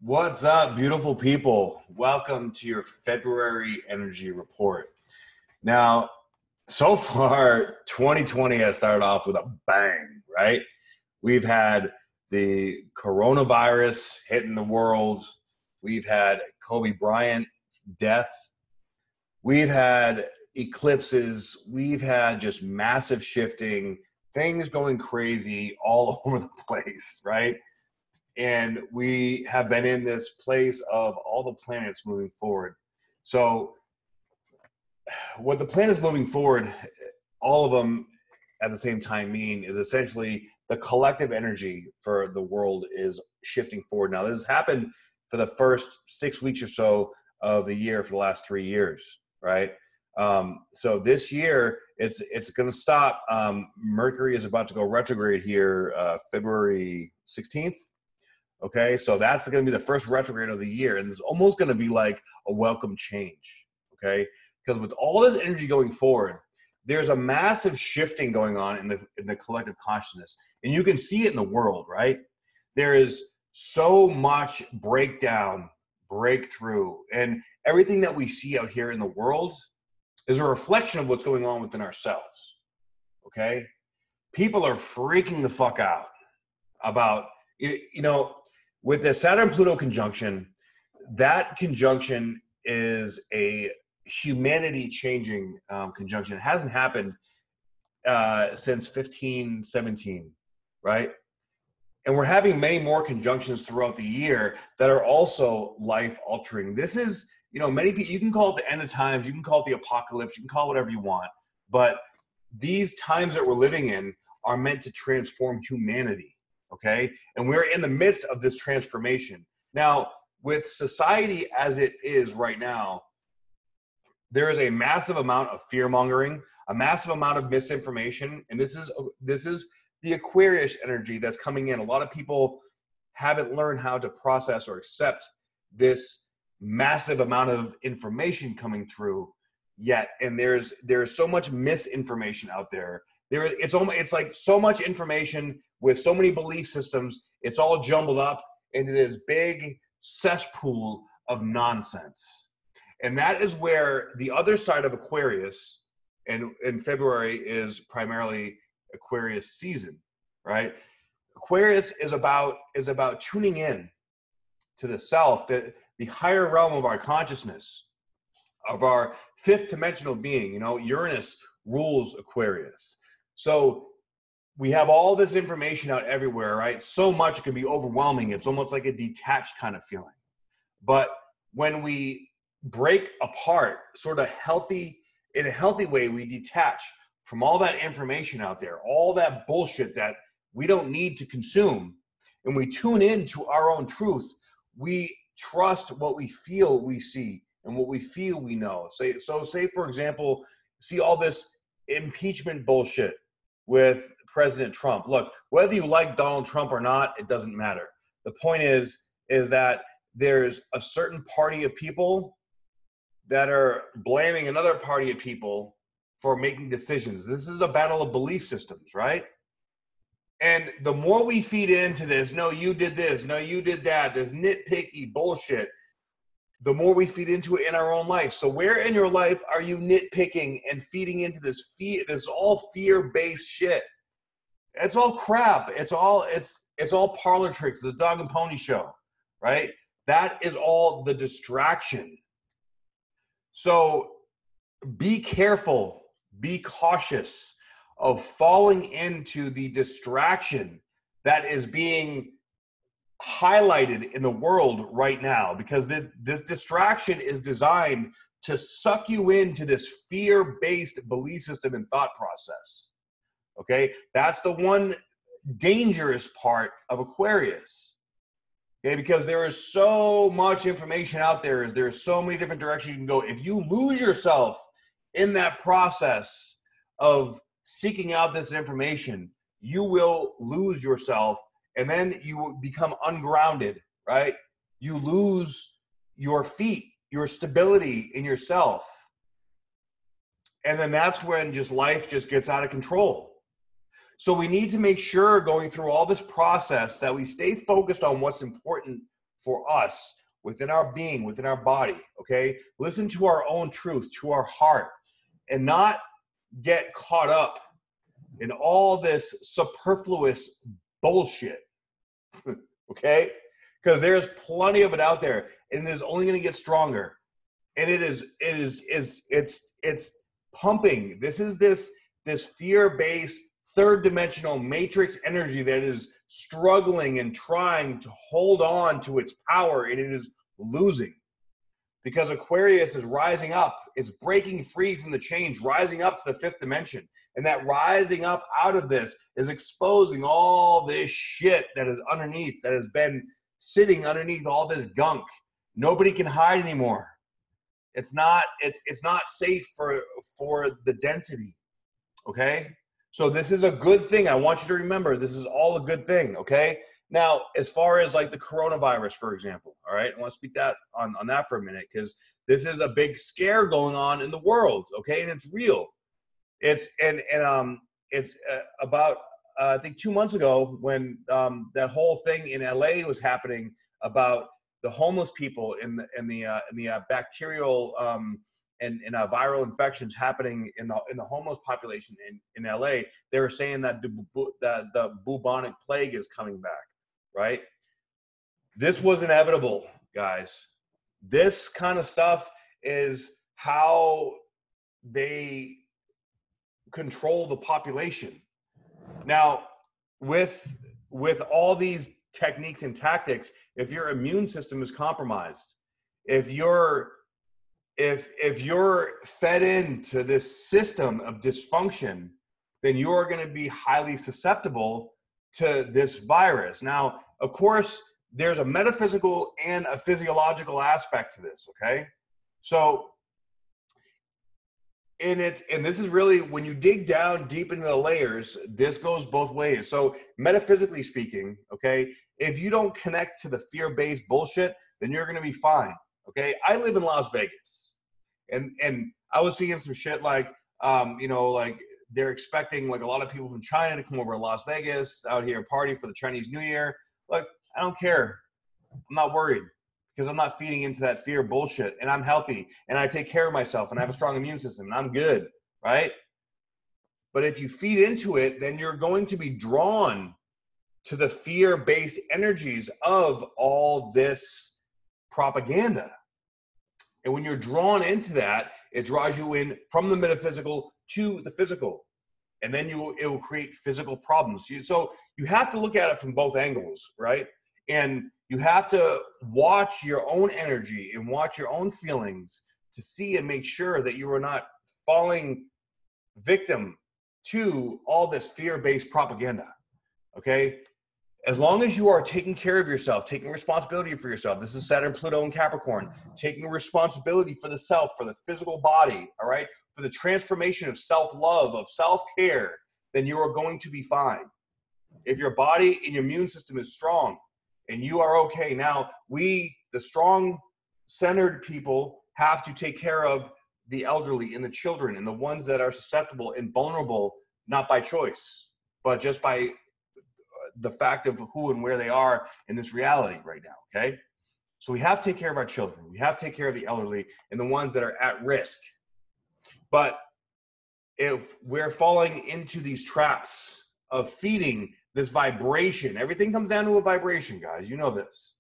What's up, beautiful people? Welcome to your February energy report. Now, so far, 2020 has started off with a bang, right? We've had the coronavirus hitting the world. We've had Kobe Bryant's death. We've had eclipses. We've had just massive shifting, things going crazy all over the place, right? And we have been in this place of all the planets moving forward. So what the planets moving forward, all of them at the same time mean is essentially the collective energy for the world is shifting forward. Now, this has happened for the first 6 weeks or so of the year for the last 3 years, right? So this year, it's going to stop. Mercury is about to go retrograde here February 16th. Okay, so that's going to be the first retrograde of the year, and it's almost going to be like a welcome change, okay? Because with all this energy going forward, there's a massive shifting going on in the collective consciousness, and you can see it in the world, right? There is so much breakdown, breakthrough, and everything that we see out here in the world is a reflection of what's going on within ourselves, okay? People are freaking the fuck out about, with the Saturn-Pluto conjunction, that conjunction is a humanity-changing conjunction. It hasn't happened since 1517, right? And we're having many more conjunctions throughout the year that are also life-altering. This is, many people, you can call it the end of times, you can call it the apocalypse, you can call it whatever you want, but these times that we're living in are meant to transform humanity. Okay, and we're in the midst of this transformation. Now, with society as it is right now, there is a massive amount of fear-mongering, a massive amount of misinformation, and this is the Aquarius energy that's coming in. A lot of people haven't learned how to process or accept this massive amount of information coming through yet, and there's so much misinformation out there. It's like so much information with so many belief systems, it's all jumbled up into this big cesspool of nonsense. And that is where the other side of Aquarius, and in February is primarily Aquarius season, right? Aquarius is about tuning in to the self, the higher realm of our consciousness, of our fifth dimensional being. Uranus rules Aquarius. So we have all this information out everywhere, right? So much it can be overwhelming. It's almost like a detached kind of feeling. But when we break apart, in a healthy way, we detach from all that information out there, all that bullshit that we don't need to consume, and we tune in to our own truth. We trust what we feel we see and what we feel we know. Say, for example, see all this impeachment bullshit with President Trump. Look, whether you like Donald Trump or not, it doesn't matter. The point is that there's a certain party of people that are blaming another party of people for making decisions. This is a battle of belief systems, right? And the more we feed into this, no, you did this, no, you did that, this nitpicky bullshit, the more we feed into it in our own life. So where in your life are you nitpicking and feeding into this all fear-based shit? It's all crap. It's all parlor tricks. It's a dog and pony show, right? That is all the distraction. So be careful, be cautious of falling into the distraction that is being highlighted in the world right now, because this distraction is designed to suck you into this fear-based belief system and thought process. Okay, that's the one dangerous part of Aquarius. Okay, because there is so much information out there. There's so many different directions you can go. If you lose yourself in that process of seeking out this information, you will lose yourself, and then you will become ungrounded, right? You lose your feet, your stability in yourself. And then that's when life just gets out of control. So we need to make sure, going through all this process, that we stay focused on what's important for us within our being, within our body, okay? Listen to our own truth, to our heart, and not get caught up in all this superfluous bullshit, okay? Because there's plenty of it out there, and it is only going to get stronger. And it's pumping. This is this fear-based third dimensional matrix energy that is struggling and trying to hold on to its power, and it is losing. Because Aquarius is rising up. It's breaking free from the change, rising up to the fifth dimension. And that rising up out of this is exposing all this shit that is underneath, that has been sitting underneath all this gunk. Nobody can hide anymore. It's not safe for the density, okay? So this is a good thing. I want you to remember, this is all a good thing, okay? Now, as far as like the coronavirus, for example, all right? I want to speak that on that for a minute, because this is a big scare going on in the world, okay? And it's real. It's about I think 2 months ago when that whole thing in LA was happening about the homeless people in the bacterial and viral infections happening in the homeless population in LA. They were saying that the bubonic plague is coming back, right? This was inevitable, guys. This kind of stuff is how they control the population. Now, with all these techniques and tactics, if your immune system is compromised, if you're fed into this system of dysfunction, then you are going to be highly susceptible to this virus. Now, of course, there's a metaphysical and a physiological aspect to this, okay? So, and this is really, when you dig down deep into the layers, this goes both ways. So metaphysically speaking, okay, if you don't connect to the fear-based bullshit, then you're going to be fine, okay? I live in Las Vegas, and I was seeing some shit like, like they're expecting like a lot of people from China to come over to Las Vegas out here and party for the Chinese New Year. Like, I don't care. I'm not worried, because I'm not feeding into that fear bullshit, and I'm healthy, and I take care of myself, and I have a strong immune system, and I'm good, right? But if you feed into it, then you're going to be drawn to the fear-based energies of all this propaganda. And when you're drawn into that, it draws you in from the metaphysical to the physical, and then it will create physical problems. So you have to look at it from both angles, right? And you have to watch your own energy and watch your own feelings to see and make sure that you are not falling victim to all this fear-based propaganda, okay? As long as you are taking care of yourself, taking responsibility for yourself, this is Saturn, Pluto, and Capricorn, taking responsibility for the self, for the physical body, all right, for the transformation of self-love, of self-care, then you are going to be fine. If your body and your immune system is strong, and you are okay. Now, we, the strong-centered people, have to take care of the elderly and the children and the ones that are susceptible and vulnerable, not by choice, but just by the fact of who and where they are in this reality right now, okay? So we have to take care of our children. We have to take care of the elderly and the ones that are at risk. But if we're falling into these traps of feeding this vibration, everything comes down to a vibration, guys. You know this.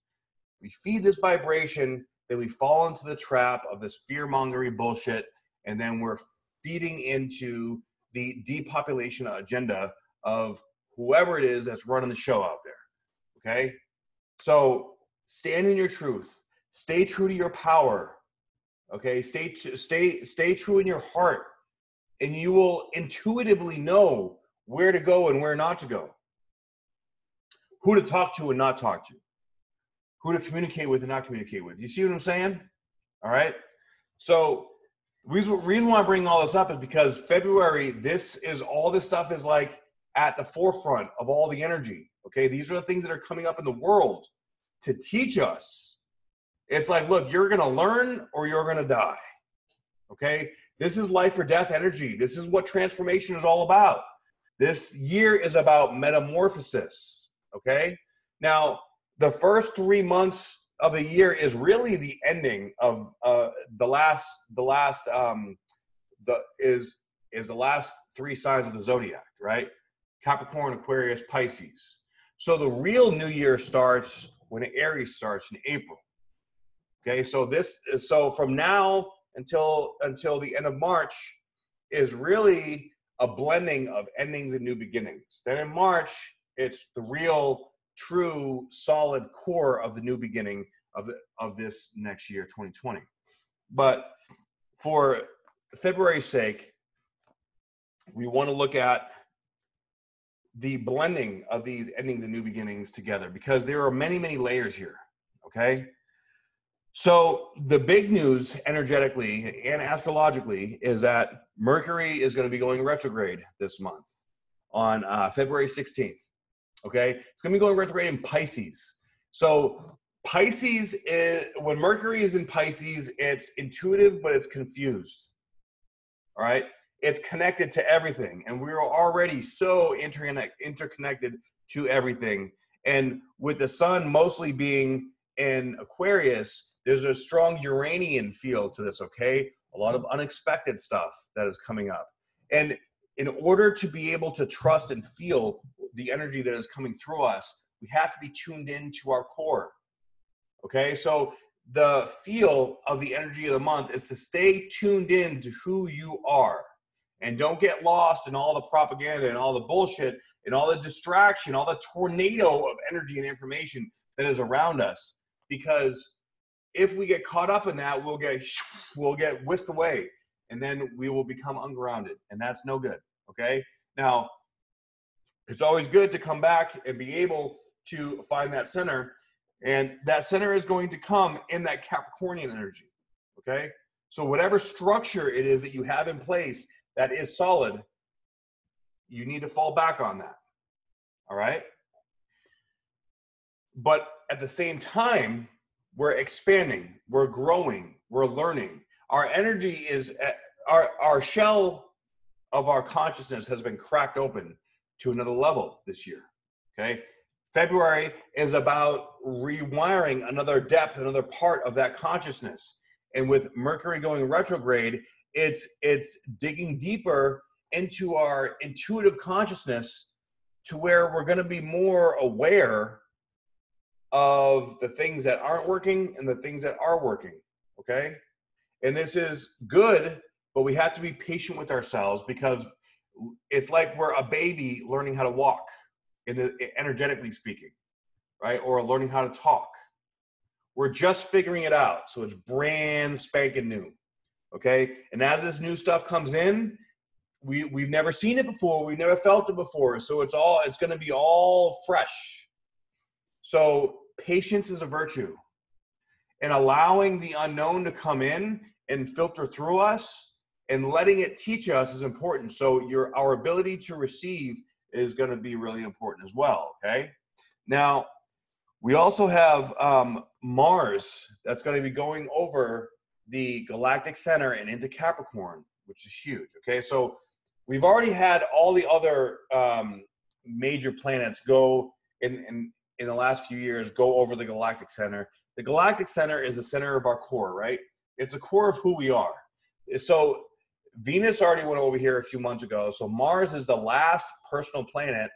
We feed this vibration, then we fall into the trap of this fear-mongering bullshit, and then we're feeding into the depopulation agenda of whoever it is that's running the show out there, okay? So stand in your truth. Stay true to your power, okay? Stay true in your heart, and you will intuitively know where to go and where not to go. Who to talk to and not talk to. Who to communicate with and not communicate with. You see what I'm saying? All right? So the reason why I'm bringing all this up is because February, all this stuff is like at the forefront of all the energy. Okay? These are the things that are coming up in the world to teach us. It's like, look, you're going to learn or you're going to die. Okay? This is life or death energy. This is what transformation is all about. This year is about metamorphosis. Okay? Now, the first 3 months of the year is really the ending of the last three signs of the zodiac, right? Capricorn, Aquarius, Pisces. So the real new year starts when Aries starts in April. Okay, so from now until the end of March is really a blending of endings and new beginnings. Then in March, it's the real, true, solid core of the new beginning of this next year, 2020. But for February's sake, we want to look at the blending of these endings and new beginnings together, because there are many, many layers here, okay? So the big news energetically and astrologically is that Mercury is going to be going retrograde this month on February 16th, okay? It's going to be going retrograde in Pisces. So Pisces is, when Mercury is in Pisces, it's intuitive, but it's confused, all right? It's connected to everything, and we're already so interconnected to everything. And with the sun mostly being in Aquarius, there's a strong Uranian feel to this, okay? A lot of unexpected stuff that is coming up. And in order to be able to trust and feel the energy that is coming through us, we have to be tuned into our core, okay? So the feel of the energy of the month is to stay tuned in to who you are. And don't get lost in all the propaganda and all the bullshit and all the distraction, all the tornado of energy and information that is around us. Because if we get caught up in that, we'll get whisked away, and then we will become ungrounded, and that's no good, okay? Now, it's always good to come back and be able to find that center, and that center is going to come in that Capricornian energy, okay? So whatever structure it is that you have in place that is solid, you need to fall back on that, all right? But at the same time, we're expanding, we're growing, we're learning. Our energy is, our shell of our consciousness has been cracked open to another level this year, okay? February is about rewiring another depth, another part of that consciousness. And with Mercury going retrograde, it's digging deeper into our intuitive consciousness to where we're going to be more aware of the things that aren't working and the things that are working, okay? And this is good, but we have to be patient with ourselves, because it's like we're a baby learning how to walk, energetically speaking, right? Or learning how to talk. We're just figuring it out, so it's brand spanking new, okay? And as this new stuff comes in, we've never seen it before, we've never felt it before, so it's going to be all fresh. So patience is a virtue, and allowing the unknown to come in and filter through us and letting it teach us is important. So our ability to receive is going to be really important as well, okay? Now, we also have Mars that's going to be going over the galactic center and into Capricorn, which is huge, okay? So we've already had all the other major planets go in the last few years, go over the galactic center. The galactic center is the center of our core, right? It's the core of who we are. So Venus already went over here a few months ago. So Mars is the last personal planet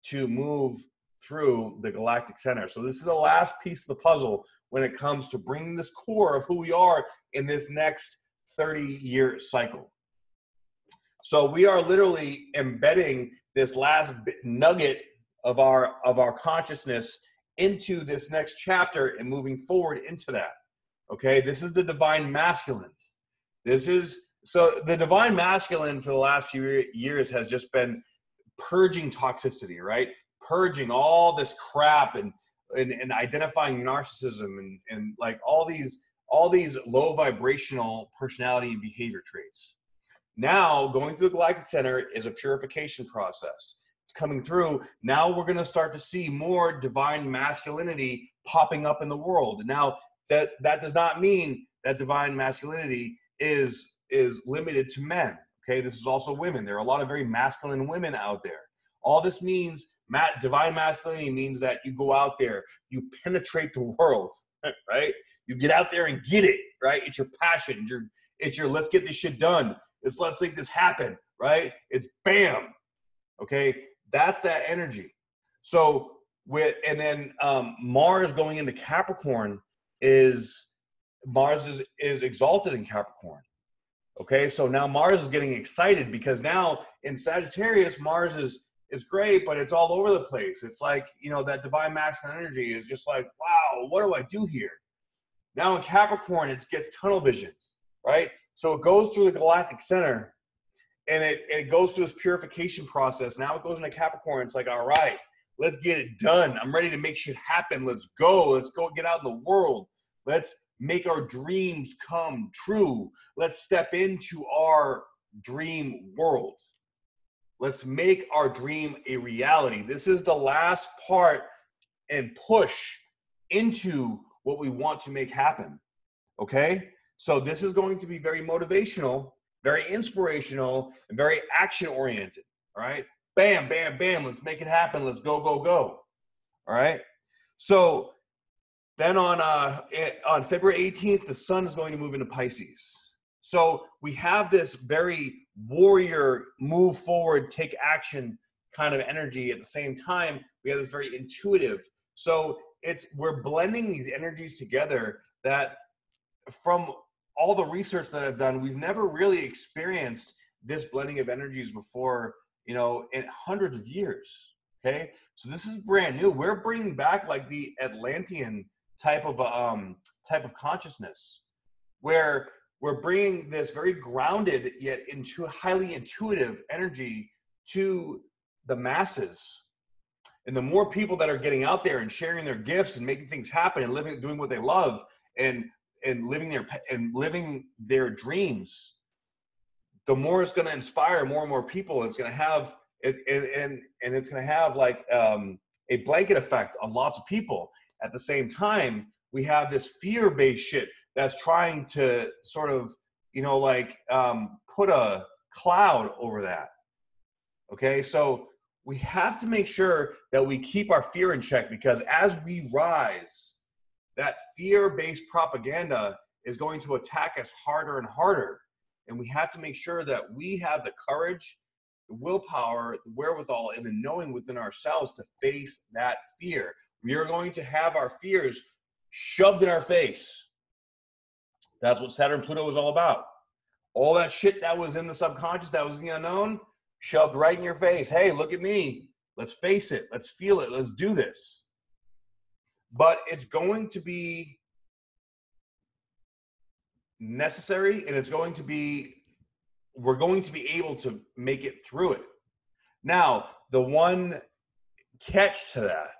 to move through the galactic center. So this is the last piece of the puzzle when it comes to bringing this core of who we are in this next 30-year cycle. So we are literally embedding this last nugget of our consciousness into this next chapter and moving forward into that. Okay, this is the divine masculine. So the divine masculine for the last few years has just been purging toxicity, right? Purging all this crap and identifying narcissism and like all these low vibrational personality and behavior traits. Now going through the galactic center is a purification process. Coming through, now we're going to start to see more divine masculinity popping up in the world. Now that does not mean that divine masculinity is limited to men, okay? This is also women. There are a lot of very masculine women out there. All this means Divine masculinity means that you go out there, you penetrate the world, right? You get out there and get it, right? It's your passion. It's your let's get this shit done. It's let's make this happen, right? It's bam. Okay, that's that energy. So Mars going into Capricorn is exalted in Capricorn. Okay, so now Mars is getting excited because now in Sagittarius, Mars is great, but it's all over the place. It's like, you know, that divine masculine energy is just like, wow, what do I do here? Now in Capricorn, it gets tunnel vision, right? So it goes through the galactic center and it goes through this purification process. Now it goes into Capricorn. It's like, all right, let's get it done. I'm ready to make shit happen. Let's go. Let's go get out in the world. Let's make our dreams come true. Let's step into our dream world. Let's make our dream a reality. This is the last part and push into what we want to make happen. Okay? So this is going to be very motivational, very inspirational, and very action-oriented. All right? Bam, bam, bam. Let's make it happen. Let's go, go, go. All right? So then on February 18th, the sun is going to move into Pisces. So we have this very warrior, move forward, take action kind of energy. At the same time, we have this very intuitive. So we're blending these energies together that from all the research that I've done, we've never really experienced this blending of energies before, you know, in hundreds of years. Okay. So this is brand new. We're bringing back like the Atlantean type of consciousness where we're bringing this very grounded yet into highly intuitive energy to the masses. And the more people that are getting out there and sharing their gifts and making things happen and doing what they love and living their dreams, the more it's going to inspire more and more people. It's going to have it's going to have like a blanket effect on lots of people. At the same time, we have this fear-based shit that's trying to sort of, you know, like put a cloud over that. Okay, so we have to make sure that we keep our fear in check, because as we rise, that fear-based propaganda is going to attack us harder and harder. And we have to make sure that we have the courage, the willpower, the wherewithal, and the knowing within ourselves to face that fear. We are going to have our fears shoved in our face. That's what Saturn Pluto was all about. All that shit that was in the subconscious, that was in the unknown, shoved right in your face. Hey, look at me. Let's face it. Let's feel it. Let's do this. But it's going to be necessary, and we're going to be able to make it through it. Now, the one catch to that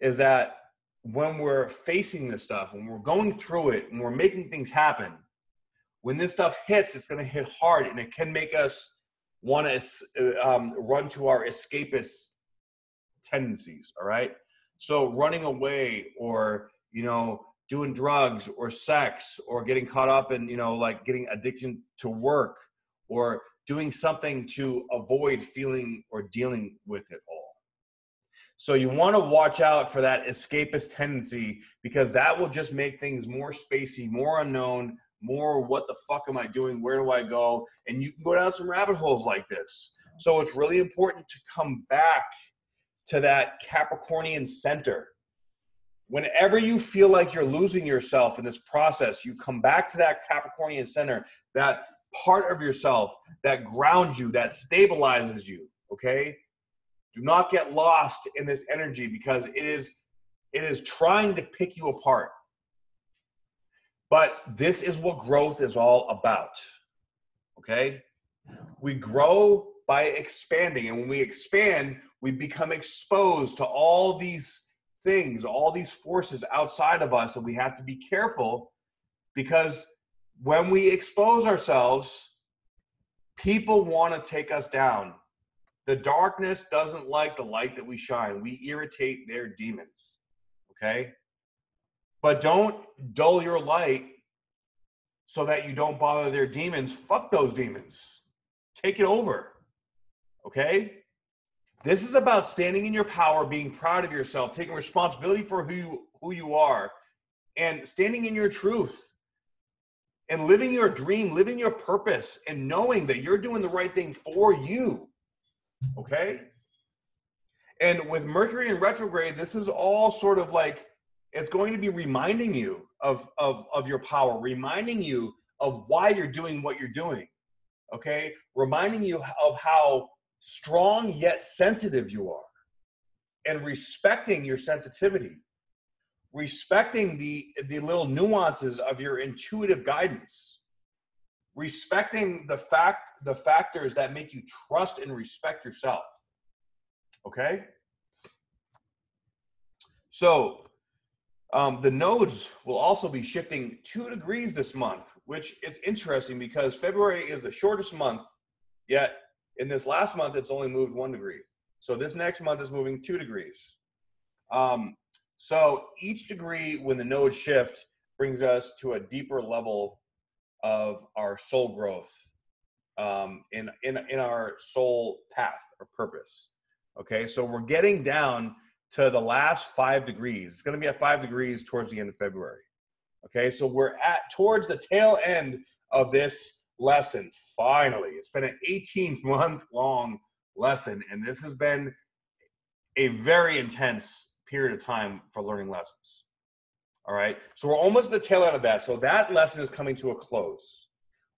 is that when we're facing this stuff, when we're going through it and we're making things happen, when this stuff hits, it's going to hit hard, and it can make us want to run to our escapist tendencies. All right. So running away, or, you know, doing drugs or sex, or getting caught up in, you know, like getting addiction to work, or doing something to avoid feeling or dealing with it all. So you want to watch out for that escapist tendency, because that will just make things more spacey, more unknown, more what the fuck am I doing? Where do I go? And you can go down some rabbit holes like this. So it's really important to come back to that Capricornian center. Whenever you feel like you're losing yourself in this process, you come back to that Capricornian center, that part of yourself that grounds you, that stabilizes you, okay? Do not get lost in this energy, because it is trying to pick you apart. But this is what growth is all about, okay? We grow by expanding, and when we expand, we become exposed to all these things, all these forces outside of us, and we have to be careful, because when we expose ourselves, people want to take us down. The darkness doesn't like the light that we shine. We irritate their demons, okay? But don't dull your light so that you don't bother their demons. Fuck those demons. Take it over, okay? This is about standing in your power, being proud of yourself, taking responsibility for who you are, and standing in your truth and living your dream, living your purpose, and knowing that you're doing the right thing for you. Okay? And with Mercury in retrograde, this is all sort of like, it's going to be reminding you of your power, reminding you of why you're doing what you're doing. Okay? Reminding you of how strong yet sensitive you are, and respecting your sensitivity, respecting the little nuances of your intuitive guidance, respecting the factors that make you trust and respect yourself. Okay? So the nodes will also be shifting 2 degrees this month, which is interesting because February is the shortest month, yet in this last month, it's only moved 1 degree. So this next month is moving 2 degrees. So each degree when the nodes shift brings us to a deeper level of our soul growth in our soul path or purpose. Okay, so we're getting down to the last 5 degrees. It's going to be at 5 degrees towards the end of February. Okay, so we're towards the tail end of this lesson. Finally, it's been an 18-month long lesson, and this has been a very intense period of time for learning lessons. All right, so we're almost at the tail end of that. So that lesson is coming to a close.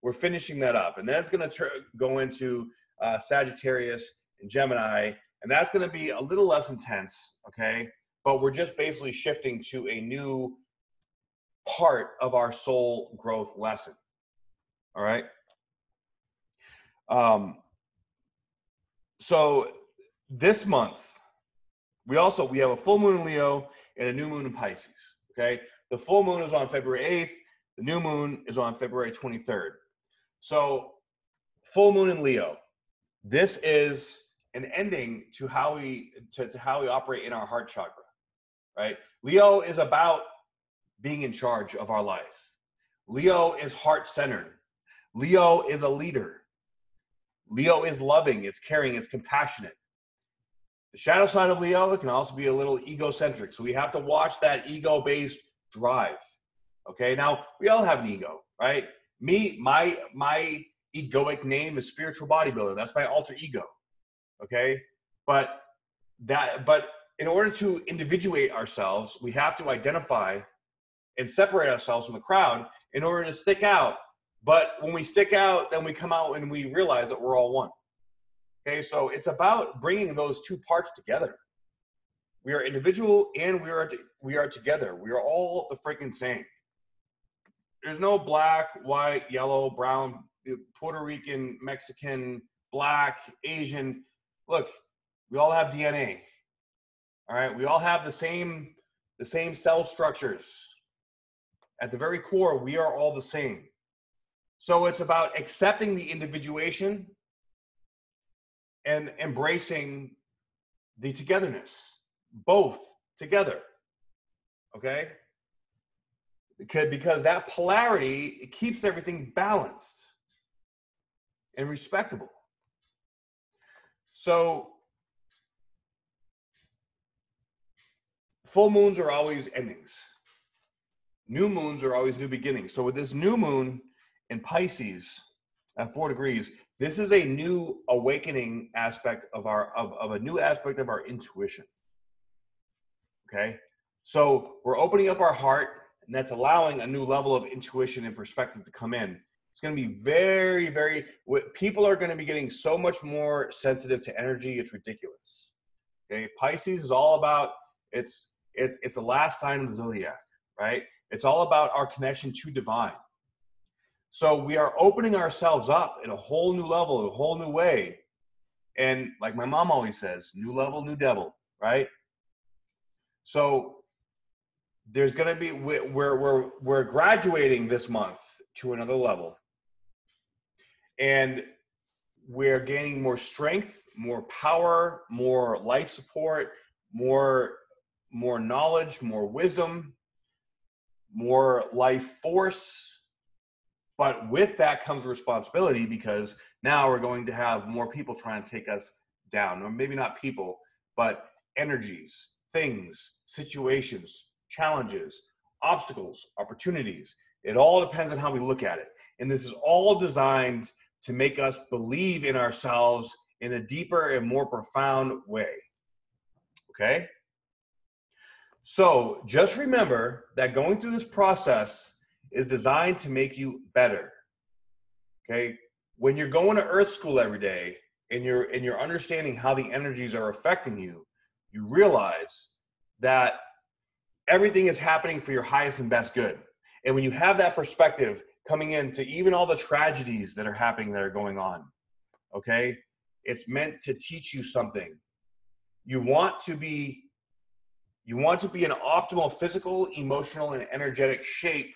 We're finishing that up, and then it's going to go into Sagittarius and Gemini, and that's going to be a little less intense, okay? But we're just basically shifting to a new part of our soul growth lesson, all right? So this month, we have a full moon in Leo and a new moon in Pisces, okay? The full moon is on February 8th. The new moon is on February 23rd. So full moon in Leo, this is an ending to how we operate in our heart chakra, right? Leo is about being in charge of our life. Leo is heart-centered. Leo is a leader. Leo is loving, it's caring, it's compassionate. The shadow side of Leo, it can also be a little egocentric. So we have to watch that ego-based drive. Okay, now we all have an ego, right? My egoic name is Spiritual Bodybuilder. That's my alter ego. Okay, but in order to individuate ourselves, we have to identify and separate ourselves from the crowd in order to stick out. But when we stick out, then we come out and we realize that we're all one. Okay, so it's about bringing those two parts together. We are individual and we are together. We are all the freaking same. There's no black, white, yellow, brown, Puerto Rican, Mexican, black, Asian. Look, we all have DNA. All right, we all have the same cell structures. At the very core, we are all the same. So it's about accepting the individuation and embracing the togetherness, both together, okay? Because that polarity, it keeps everything balanced and respectable. So full moons are always endings. New moons are always new beginnings. So with this new moon in Pisces at 4 degrees, this is a new awakening aspect of a new aspect of our intuition. Okay? So we're opening up our heart, and that's allowing a new level of intuition and perspective to come in. It's going to be very, very, people are going to be getting so much more sensitive to energy. It's ridiculous. Okay? Pisces is all about, it's the last sign of the zodiac, right? It's all about our connection to divine. So we are opening ourselves up in a whole new level, a whole new way. And like my mom always says, new level, new devil, right? So there's going to be, we're graduating this month to another level. And we're gaining more strength, more power, more life support, more knowledge, more wisdom, more life force. But with that comes responsibility, because now we're going to have more people trying to take us down, or maybe not people, but energies, things, situations, challenges, obstacles, opportunities. It all depends on how we look at it. And this is all designed to make us believe in ourselves in a deeper and more profound way. Okay? So just remember that going through this process is designed to make you better. Okay? When you're going to Earth School every day and you're understanding how the energies are affecting you, you realize that everything is happening for your highest and best good. And when you have that perspective coming into even all the tragedies that are happening, that are going on, okay, it's meant to teach you something. You want to be in optimal physical, emotional, and energetic shape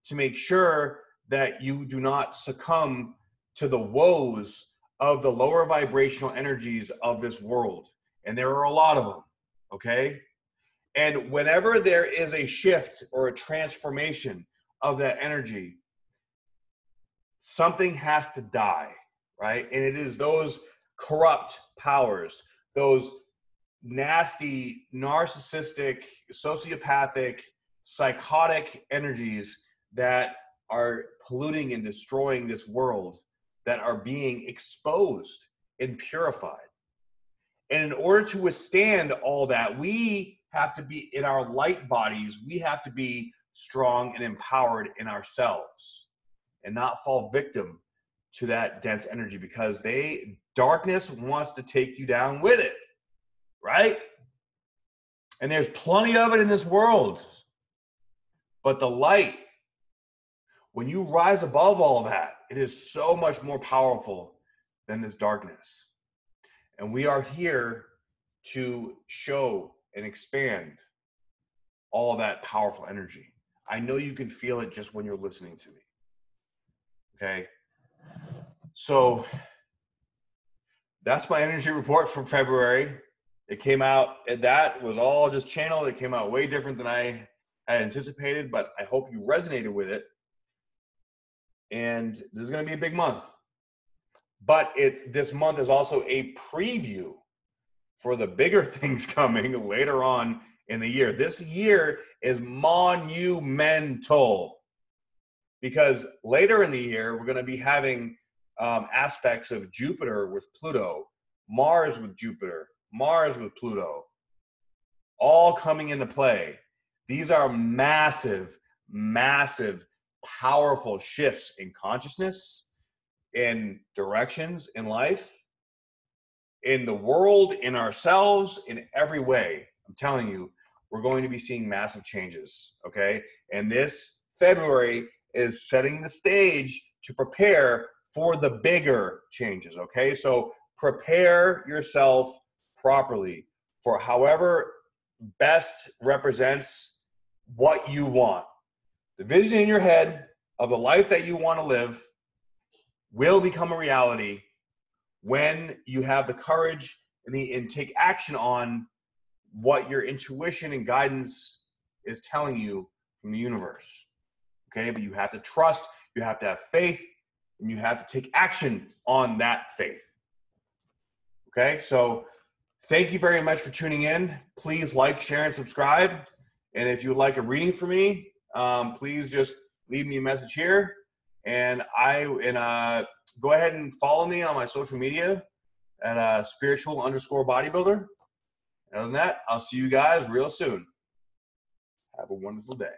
to make sure that you do not succumb to the woes of the lower vibrational energies of this world. And there are a lot of them, okay? And whenever there is a shift or a transformation of that energy, something has to die, right? And it is those corrupt powers, those nasty, narcissistic, sociopathic, psychotic energies that are polluting and destroying this world, that are being exposed and purified. And in order to withstand all that, we have to be in our light bodies. We have to be strong and empowered in ourselves and not fall victim to that dense energy, because darkness wants to take you down with it, right? And there's plenty of it in this world. But the light, when you rise above all that, it is so much more powerful than this darkness. And we are here to show and expand all that powerful energy. I know you can feel it just when you're listening to me. Okay? So that's my energy report for February. It came out, that was all just channeled. It came out way different than I had anticipated, but I hope you resonated with it. And this is going to be a big month. But this month is also a preview for the bigger things coming later on in the year. This year is monumental, because later in the year, we're going to be having aspects of Jupiter with Pluto, Mars with Jupiter, Mars with Pluto, all coming into play. These are massive, massive, powerful shifts in consciousness, in directions in life, in the world, in ourselves, in every way. I'm telling you, we're going to be seeing massive changes, okay? And this February is setting the stage to prepare for the bigger changes, okay? So prepare yourself properly for however best represents what you want. The vision in your head of the life that you want to live will become a reality when you have the courage and take action on what your intuition and guidance is telling you from the universe. Okay, but you have to trust, you have to have faith, and you have to take action on that faith. Okay, so thank you very much for tuning in. Please like, share, and subscribe. And if you would like a reading from me, please just leave me a message here. And go ahead and follow me on my social media at spiritual_bodybuilder. And other than that, I'll see you guys real soon. Have a wonderful day.